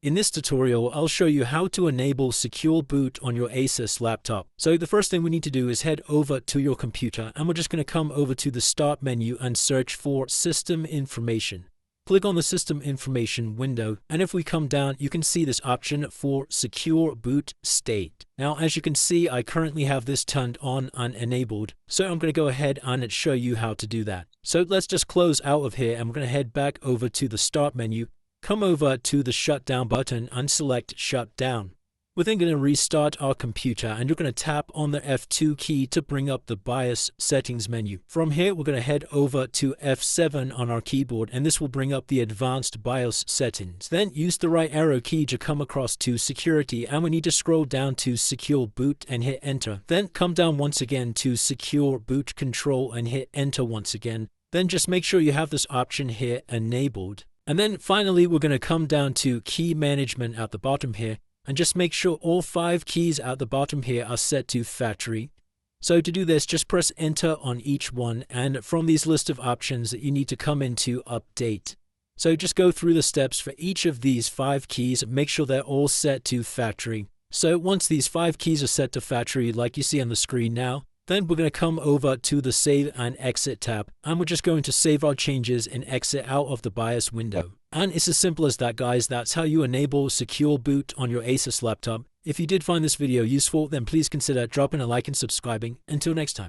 In this tutorial, I'll show you how to enable secure boot on your ASUS laptop. So the first thing we need to do is head over to your computer, and we're just going to come over to the Start menu and search for System Information. Click on the System Information window, and if we come down, you can see this option for Secure Boot State. Now, as you can see, I currently have this turned on and enabled, so I'm going to go ahead and show you how to do that. So let's just close out of here, and we're going to head back over to the Start menu, come over to the Shutdown button and select Shutdown. We're then going to restart our computer, and you're going to tap on the F2 key to bring up the BIOS settings menu. From here, we're going to head over to F7 on our keyboard, and this will bring up the advanced BIOS settings. Then use the right arrow key to come across to security, and we need to scroll down to secure boot and hit enter. Then come down once again to secure boot control and hit enter once again. Then just make sure you have this option here enabled. And then finally, we're going to come down to key management at the bottom here, and just make sure all 5 keys at the bottom here are set to factory. So to do this, just press enter on each one, and from these list of options, you need to come into update. So just go through the steps for each of these 5 keys, make sure they're all set to factory. So once these 5 keys are set to factory, like you see on the screen now, then we're going to come over to the Save and Exit tab, and we're just going to save our changes and exit out of the BIOS window. And it's as simple as that, guys. That's how you enable secure boot on your ASUS laptop. If you did find this video useful, then please consider dropping a like and subscribing. Until next time.